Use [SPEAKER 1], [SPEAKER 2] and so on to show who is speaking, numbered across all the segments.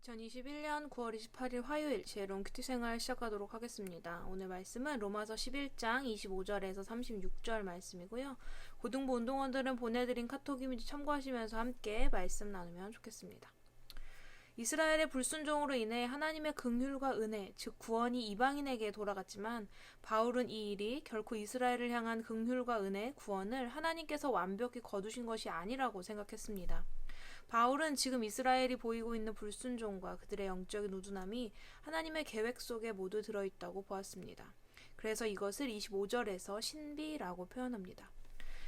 [SPEAKER 1] 2021년 9월 28일 화요일 지혜로운 큐티 생활 시작하도록 하겠습니다. 오늘 말씀은 로마서 11장 25절에서 36절 말씀이고요. 고등부 운동원들은 보내드린 카톡 이미지 참고하시면서 함께 말씀 나누면 좋겠습니다. 이스라엘의 불순종으로 인해 하나님의 긍휼과 은혜, 즉 구원이 이방인에게 돌아갔지만 바울은 이 일이 결코 이스라엘을 향한 긍휼과 은혜, 구원을 하나님께서 완벽히 거두신 것이 아니라고 생각했습니다. 바울은 지금 이스라엘이 보이고 있는 불순종과 그들의 영적인 우둔함이 하나님의 계획 속에 모두 들어있다고 보았습니다. 그래서 이것을 25절에서 신비라고 표현합니다.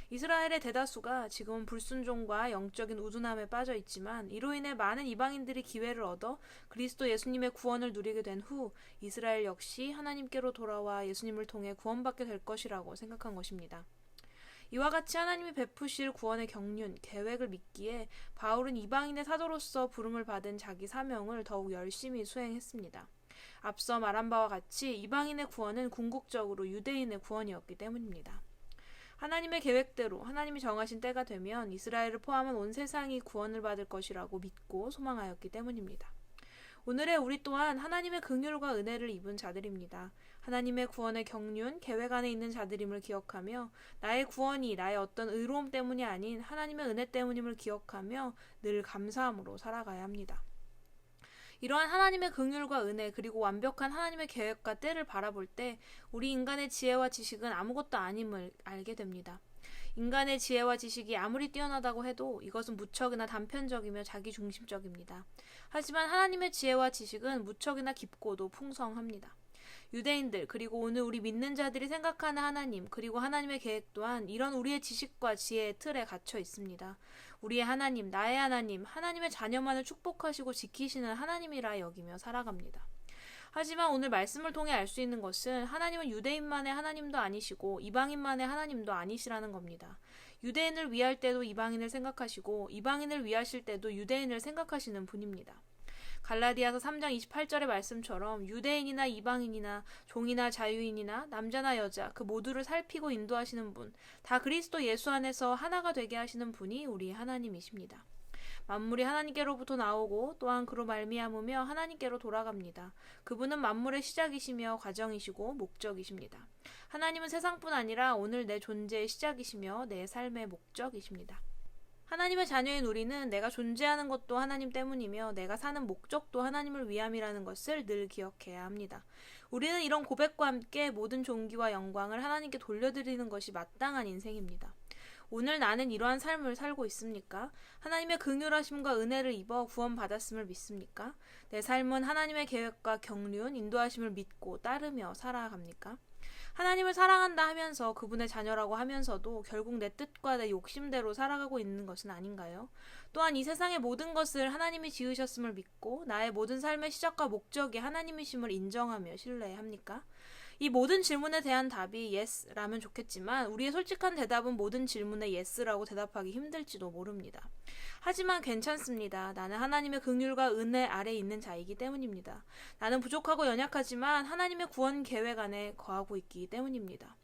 [SPEAKER 1] 이스라엘의 대다수가 지금은 불순종과 영적인 우둔함에 빠져 있지만 이로 인해 많은 이방인들이 기회를 얻어 그리스도 예수님의 구원을 누리게 된 후 이스라엘 역시 하나님께로 돌아와 예수님을 통해 구원받게 될 것이라고 생각한 것입니다. 이와 같이 하나님이 베푸실 구원의 경륜, 계획을 믿기에 바울은 이방인의 사도로서 부름을 받은 자기 사명을 더욱 열심히 수행했습니다. 앞서 말한 바와 같이 이방인의 구원은 궁극적으로 유대인의 구원이었기 때문입니다. 하나님의 계획대로 하나님이 정하신 때가 되면 이스라엘을 포함한 온 세상이 구원을 받을 것이라고 믿고 소망하였기 때문입니다. 오늘의 우리 또한 하나님의 긍휼과 은혜를 입은 자들입니다. 하나님의 구원의 경륜, 계획 안에 있는 자들임을 기억하며 나의 구원이 나의 어떤 의로움 때문이 아닌 하나님의 은혜 때문임을 기억하며 늘 감사함으로 살아가야 합니다. 이러한 하나님의 긍휼과 은혜 그리고 완벽한 하나님의 계획과 때를 바라볼 때 우리 인간의 지혜와 지식은 아무것도 아님을 알게 됩니다. 인간의 지혜와 지식이 아무리 뛰어나다고 해도 이것은 무척이나 단편적이며 자기중심적입니다. 하지만 하나님의 지혜와 지식은 무척이나 깊고도 풍성합니다. 유대인들 그리고 오늘 우리 믿는 자들이 생각하는 하나님 그리고 하나님의 계획 또한 이런 우리의 지식과 지혜의 틀에 갇혀 있습니다. 우리의 하나님, 나의 하나님, 하나님의 자녀만을 축복하시고 지키시는 하나님이라 여기며 살아갑니다. 하지만 오늘 말씀을 통해 알 수 있는 것은 하나님은 유대인만의 하나님도 아니시고 이방인만의 하나님도 아니시라는 겁니다. 유대인을 위할 때도 이방인을 생각하시고 이방인을 위하실 때도 유대인을 생각하시는 분입니다. 갈라디아서 3장 28절의 말씀처럼 유대인이나 이방인이나 종이나 자유인이나 남자나 여자 그 모두를 살피고 인도하시는 분, 다 그리스도 예수 안에서 하나가 되게 하시는 분이 우리 하나님이십니다. 만물이 하나님께로부터 나오고 또한 그로 말미암으며 하나님께로 돌아갑니다. 그분은 만물의 시작이시며 과정이시고 목적이십니다. 하나님은 세상뿐 아니라 오늘 내 존재의 시작이시며 내 삶의 목적이십니다. 하나님의 자녀인 우리는 내가 존재하는 것도 하나님 때문이며 내가 사는 목적도 하나님을 위함이라는 것을 늘 기억해야 합니다. 우리는 이런 고백과 함께 모든 존귀와 영광을 하나님께 돌려드리는 것이 마땅한 인생입니다. 오늘 나는 이러한 삶을 살고 있습니까? 하나님의 긍휼하심과 은혜를 입어 구원받았음을 믿습니까? 내 삶은 하나님의 계획과 경륜, 인도하심을 믿고 따르며 살아갑니까? 하나님을 사랑한다 하면서 그분의 자녀라고 하면서도 결국 내 뜻과 내 욕심대로 살아가고 있는 것은 아닌가요? 또한 이 세상의 모든 것을 하나님이 지으셨음을 믿고 나의 모든 삶의 시작과 목적이 하나님이심을 인정하며 신뢰합니까? 이 모든 질문에 대한 답이 yes라면 좋겠지만 우리의 솔직한 대답은 모든 질문에 yes라고 대답하기 힘들지도 모릅니다. 하지만 괜찮습니다. 나는 하나님의 긍휼과 은혜 아래 있는 자이기 때문입니다. 나는 부족하고 연약하지만 하나님의 구원 계획 안에 거하고 있기 때문입니다.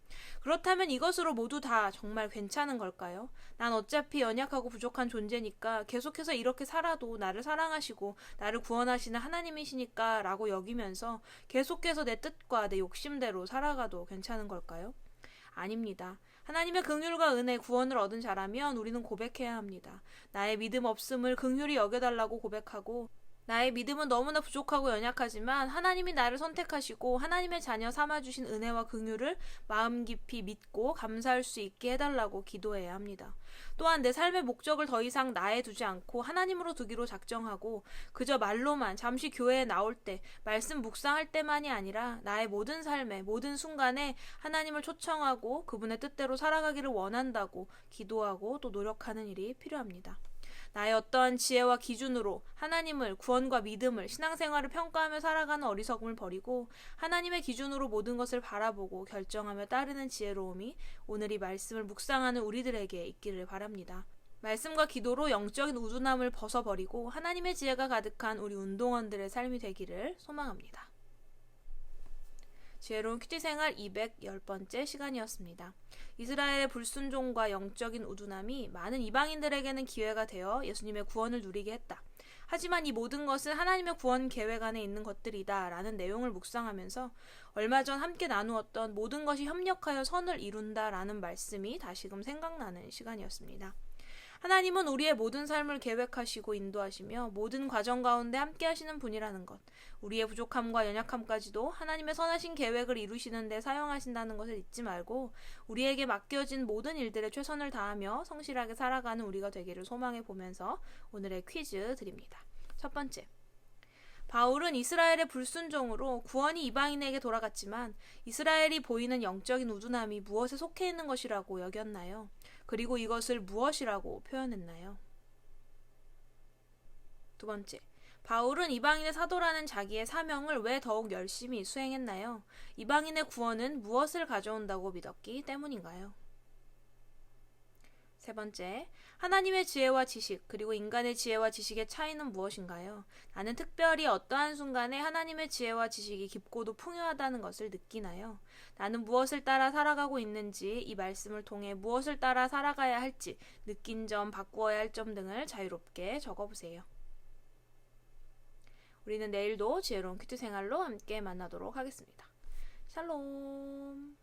[SPEAKER 1] 그렇다면 이것으로 모두 다 정말 괜찮은 걸까요? 난 어차피 연약하고 부족한 존재니까 계속해서 이렇게 살아도 나를 사랑하시고 나를 구원하시는 하나님이시니까 라고 여기면서 계속해서 내 뜻과 내 욕심대로 살아가도 괜찮은 걸까요? 아닙니다. 하나님의 긍휼과 은혜 구원을 얻은 자라면 우리는 고백해야 합니다. 나의 믿음 없음을 긍휼히 여겨달라고 고백하고 나의 믿음은 너무나 부족하고 연약하지만 하나님이 나를 선택하시고 하나님의 자녀 삼아주신 은혜와 긍휼을 마음 깊이 믿고 감사할 수 있게 해달라고 기도해야 합니다. 또한 내 삶의 목적을 더 이상 나에 두지 않고 하나님으로 두기로 작정하고 그저 말로만 잠시 교회에 나올 때 말씀 묵상할 때만이 아니라 나의 모든 삶의 모든 순간에 하나님을 초청하고 그분의 뜻대로 살아가기를 원한다고 기도하고 또 노력하는 일이 필요합니다. 나의 어떠한 지혜와 기준으로 하나님을, 구원과 믿음을, 신앙생활을 평가하며 살아가는 어리석음을 버리고 하나님의 기준으로 모든 것을 바라보고 결정하며 따르는 지혜로움이 오늘 이 말씀을 묵상하는 우리들에게 있기를 바랍니다. 말씀과 기도로 영적인 우둔함을 벗어버리고 하나님의 지혜가 가득한 우리 운동원들의 삶이 되기를 소망합니다. 지혜로운 큐티 생활 210번째 시간이었습니다. 이스라엘의 불순종과 영적인 우둔함이 많은 이방인들에게는 기회가 되어 예수님의 구원을 누리게 했다. 하지만 이 모든 것은 하나님의 구원 계획 안에 있는 것들이다 라는 내용을 묵상하면서 얼마 전 함께 나누었던 모든 것이 협력하여 선을 이룬다 라는 말씀이 다시금 생각나는 시간이었습니다. 하나님은 우리의 모든 삶을 계획하시고 인도하시며 모든 과정 가운데 함께 하시는 분이라는 것, 우리의 부족함과 연약함까지도 하나님의 선하신 계획을 이루시는 데 사용하신다는 것을 잊지 말고 우리에게 맡겨진 모든 일들에 최선을 다하며 성실하게 살아가는 우리가 되기를 소망해 보면서 오늘의 퀴즈 드립니다. 첫 번째, 바울은 이스라엘의 불순종으로 구원이 이방인에게 돌아갔지만 이스라엘이 보이는 영적인 우둔함이 무엇에 속해 있는 것이라고 여겼나요? 그리고 이것을 무엇이라고 표현했나요? 두 번째, 바울은 이방인의 사도라는 자기의 사명을 왜 더욱 열심히 수행했나요? 이방인의 구원은 무엇을 가져온다고 믿었기 때문인가요? 세 번째, 하나님의 지혜와 지식 그리고 인간의 지혜와 지식의 차이는 무엇인가요? 나는 특별히 어떠한 순간에 하나님의 지혜와 지식이 깊고도 풍요하다는 것을 느끼나요? 나는 무엇을 따라 살아가고 있는지, 이 말씀을 통해 무엇을 따라 살아가야 할지, 느낀 점, 바꾸어야 할 점 등을 자유롭게 적어보세요. 우리는 내일도 지혜로운 큐티 생활로 함께 만나도록 하겠습니다. 샬롬.